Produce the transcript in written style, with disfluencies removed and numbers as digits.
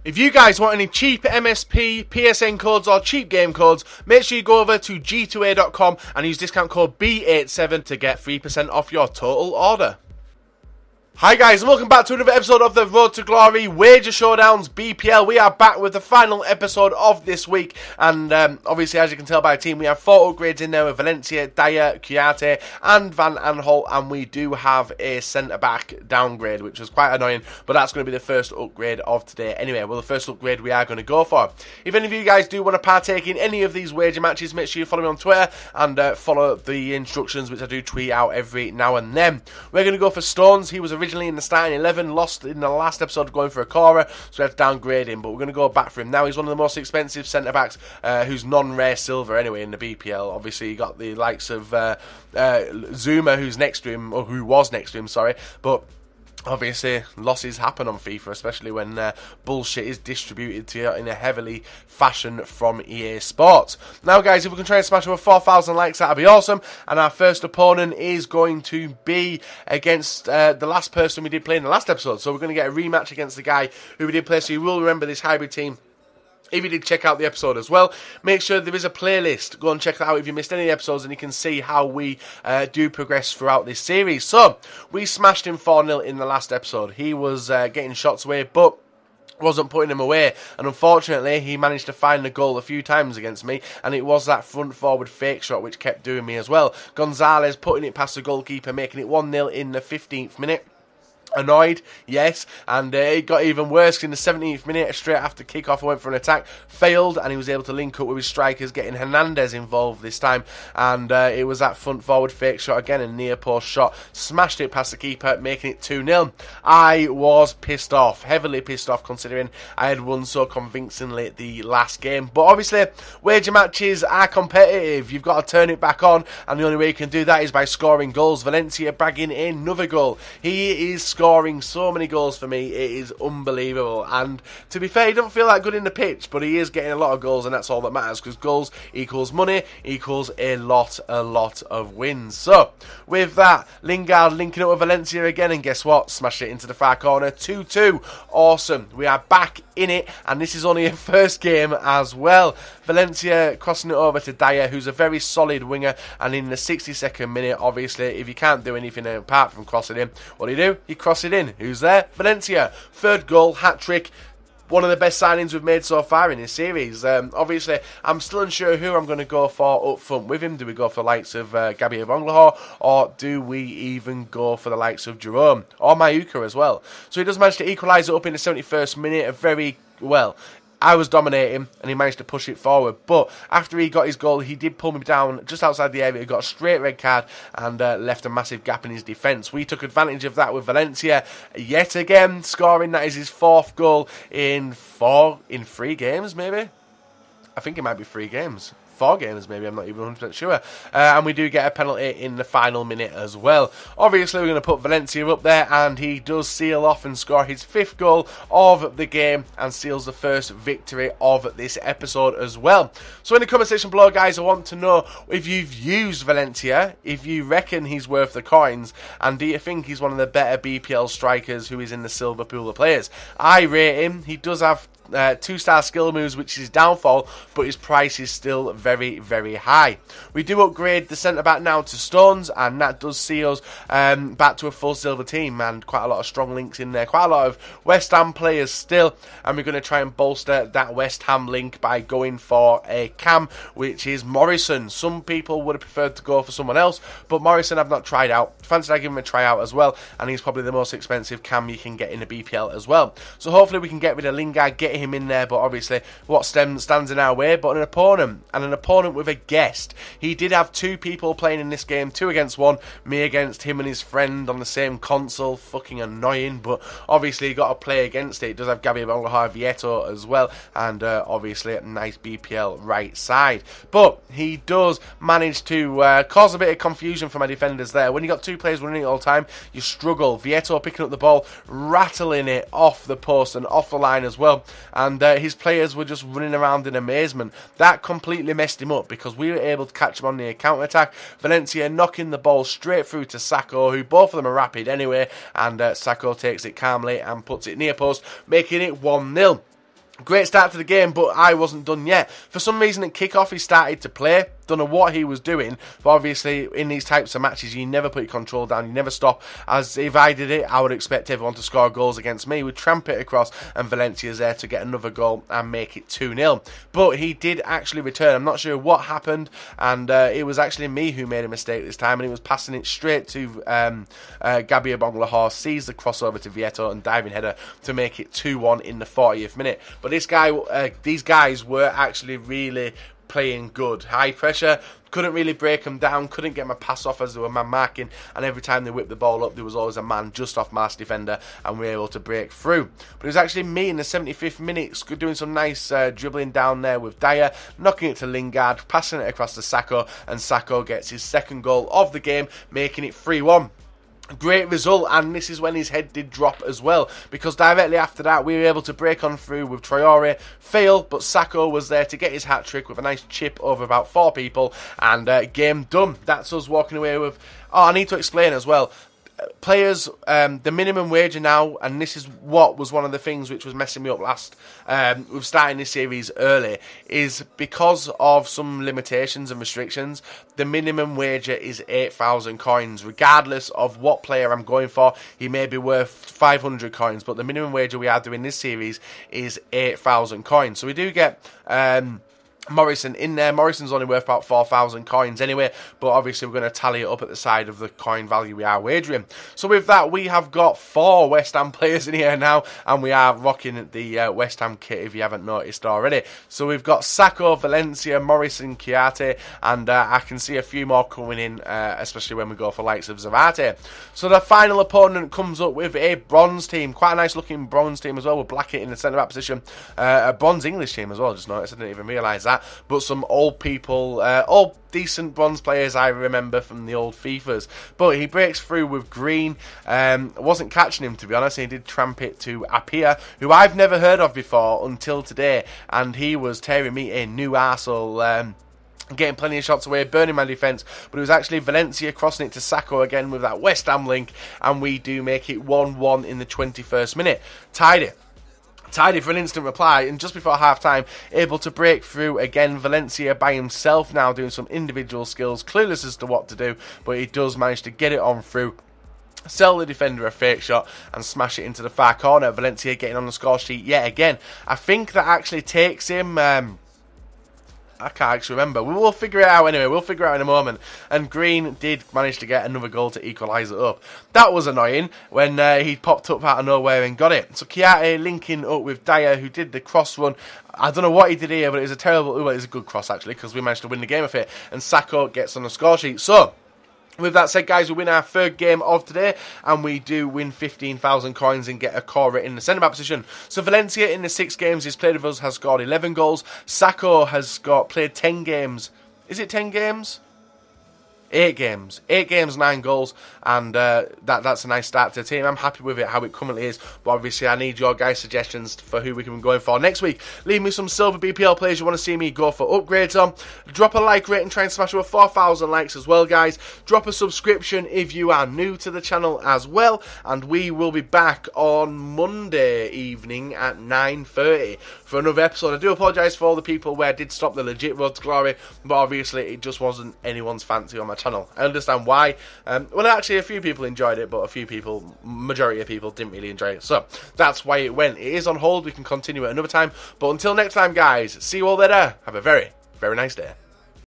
If you guys want any cheap MSP, PSN codes or cheap game codes, make sure you go over to g2a.com and use discount code B87 to get 3% off your total order. Hi guys and welcome back to another episode of the Road to Glory Wager Showdowns BPL. We are back with the final episode of this week, and obviously, as you can tell by the team, we have 4 upgrades in there with Valencia, Dyer, Kouyaté and Van Aanholt, and we do have a centre-back downgrade, which was quite annoying, but that's going to be the first upgrade of today anyway. Well, the first upgrade we are going to go for. If any of you guys do want to partake in any of these wager matches, make sure you follow me on Twitter and follow the instructions, which I do tweet out every now and then. We're going to go for Stones. He was originally in the starting 11, lost in the last episode going for OKORE, so we had to downgrade him, but we're going to go back for him now. He's one of the most expensive centre-backs who's non-rare silver anyway in the BPL. Obviously you got the likes of Zuma, who's next to him, or who was next to him, sorry, but obviously, losses happen on FIFA, especially when bullshit is distributed to you in a heavily fashion from EA Sports. Now, guys, if we can try and smash over 4,000 likes, that'd be awesome. And our first opponent is going to be against the last person we did play in the last episode. So we're going to get a rematch against the guy who we did play. So you will remember this hybrid team. If you did check out the episode as well, make sure there is a playlist. Go and check that out if you missed any episodes, and you can see how we do progress throughout this series. So, we smashed him 4-0 in the last episode. He was getting shots away, but wasn't putting him away, and unfortunately he managed to find the goal a few times against me, and it was that front forward fake shot which kept doing me as well. Gonzalez putting it past the goalkeeper, making it 1-0 in the 15th minute. Annoyed, yes, and it got even worse in the 17th minute. Straight after kickoff, I went for an attack, failed, and he was able to link up with his strikers, getting Hernandez involved this time, and it was that front forward fake shot again, a near post shot, smashed it past the keeper, making it 2-0. I was pissed off, heavily pissed off, considering I had won so convincingly the last game. But obviously, wager matches are competitive. You've got to turn it back on, and the only way you can do that is by scoring goals. Valencia bagging another goal. He is scoring so many goals for me, it is unbelievable. And to be fair, he doesn't feel that good in the pitch, but he is getting a lot of goals, and that's all that matters, because goals equals money equals a lot of wins. So with that, Lingard linking up with Valencia again, and guess what, smashed it into the far corner, 2-2. Awesome, we are back in it, and this is only a first game as well. Valencia crossing it over to Dyer, who's a very solid winger, and in the 62nd minute, obviously, if you can't do anything apart from crossing him, what do? You cross it in. Who's there? Valencia. Third goal, hat-trick. One of the best signings we've made so far in this series. Obviously, I'm still unsure who I'm going to go for up front with him. Do we go for the likes of Gabi Avonglahor, or do we even go for the likes of Jerome or Mayuka as well? So he does manage to equalise it up in the 71st minute. A very, well, I was dominating, and he managed to push it forward. But after he got his goal, he did pull me down just outside the area. He got a straight red card and left a massive gap in his defence. We took advantage of that with Valencia yet again, scoring. That is his 4th goal in 3 games, maybe? I think it might be 3 games. 4 games maybe, I'm not even 100% sure. And we do get a penalty in the final minute as well. Obviously, we're going to put Valencia up there, and he does seal off and score his 5th goal of the game and seals the first victory of this episode as well. So in the comment section below, guys, I want to know if you've used Valencia, if you reckon he's worth the coins, and do you think he's one of the better BPL strikers who is in the silver pool of players. I rate him. He does have 2-star skill moves, which is his downfall, but his price is still very high. We do upgrade the centre-back now to Stones, and that does see us back to a full silver team, and quite a lot of strong links in there, quite a lot of West Ham players still, and we're going to try and bolster that West Ham link by going for a cam, which is Morrison. Some people would have preferred to go for someone else, but Morrison I've not tried out. Fancy I give him a try out as well, and he's probably the most expensive cam you can get in the BPL as well. So hopefully we can get rid of Lingard, get him in there, but obviously what stands in our way but an opponent with a guest. He did have 2 people playing in this game, 2 against 1, me against him and his friend on the same console. Fucking annoying, but obviously you got to play against it. It does have Gabi Avonglahor, Vieto as well, and obviously a nice BPL right side, but he does manage to cause a bit of confusion for my defenders there. When you got 2 players running it all the time, you struggle. Vieto picking up the ball, rattling it off the post and off the line as well, and his players were just running around in amazement. That completely messed him up, because we were able to catch him on the counter-attack. Valencia knocking the ball straight through to Sacco, who both of them are rapid anyway, and Sacco takes it calmly and puts it near post, making it 1-0. Great start to the game, but I wasn't done yet. For some reason at kickoff he started to play. Don't know what he was doing, but obviously in these types of matches you never put your control down, you never stop, as if I did it I would expect everyone to score goals against me. We'd tramp it across and Valencia's there to get another goal and make it 2-0. But he did actually return. I'm not sure what happened, and it was actually me who made a mistake this time, and he was passing it straight to Gabia Bonglahor, sees the crossover to Vieto and diving header to make it 2-1 in the 40th minute. But this guy, these guys were actually really playing good. High pressure, couldn't really break them down, couldn't get my pass off as they were man marking, and every time they whipped the ball up there was always a man just off Mars defender and we were able to break through. But it was actually me in the 75th minute doing some nice dribbling down there with Dyer, knocking it to Lingard, passing it across to Sacco, and Sacco gets his second goal of the game, making it 3-1. Great result, and this is when his head did drop as well, because directly after that we were able to break on through with Traore, fail, but Sacco was there to get his hat-trick with a nice chip over about 4 people, and game done. That's us walking away with... Oh, I need to explain as well. Players, the minimum wager now, and this is what was one of the things which was messing me up last with starting this series early, is because of some limitations and restrictions, the minimum wager is 8,000 coins. Regardless of what player I'm going for, he may be worth 500 coins, but the minimum wager we are doing this series is 8,000 coins. So we do get... Morrison in there. Morrison's only worth about 4,000 coins anyway, but obviously we're going to tally it up at the side of the coin value we are wagering. So with that, we have got 4 West Ham players in here now, and we are rocking the West Ham kit if you haven't noticed already. So we've got Sacco, Valencia, Morrison, Chiarte, and I can see a few more coming in, especially when we go for likes of Zavate. So the final opponent comes up with a bronze team, quite a nice looking bronze team as well, with Blackett in the centre back position, a bronze English team as well, just noticed, I didn't even realise that. But some old people, all decent bronze players I remember from the old FIFAs. But he breaks through with Green. Wasn't catching him, to be honest. He did tramp it to Apia, who I've never heard of before until today, and he was tearing me a new arsehole. Getting plenty of shots away, burning my defence, but it was actually Valencia crossing it to Sacco again with that West Ham link, and we do make it 1-1 in the 21st minute. Tied it for an instant reply, and just before half-time, able to break through again. Valencia by himself now, doing some individual skills, clueless as to what to do, but he does manage to get it on through, sell the defender a fake shot, and smash it into the far corner. Valencia getting on the score sheet yet again. I think that actually takes him... I can't actually remember. We will figure it out anyway. We'll figure it out in a moment. And Green did manage to get another goal to equalise it up. That was annoying when he popped up out of nowhere and got it. So Chiarte linking up with Dyer, who did the cross run. I don't know what he did here, but it was a terrible... Well, it was a good cross, actually, because we managed to win the game of it. And Sacco gets on the score sheet. So... with that said, guys, we win our 3rd game of today, and we do win 15,000 coins and get OKORE in the centre-back position. So Valencia, in the 6 games he's played with us, has scored 11 goals. Sacco has played 10 games. Is it 10 games? 8 games. 8 games, 9 goals, and that's a nice start to the team. I'm happy with it, how it currently is, but obviously I need your guys' suggestions for who we can be going for next week. Leave me some silver BPL players you want to see me go for upgrades on. Drop a like rate and try and smash over 4,000 likes as well, guys. Drop a subscription if you are new to the channel as well, and we will be back on Monday evening at 9:30 for another episode. I do apologise for all the people where I did stop the legit road to glory, but obviously it just wasn't anyone's fancy on my channel. I understand why. Well, actually, a few people enjoyed it, but a few people, majority of people, didn't really enjoy it. So that's why it went. It is on hold. We can continue at another time. But until next time, guys, see you all later. Have a very, very nice day.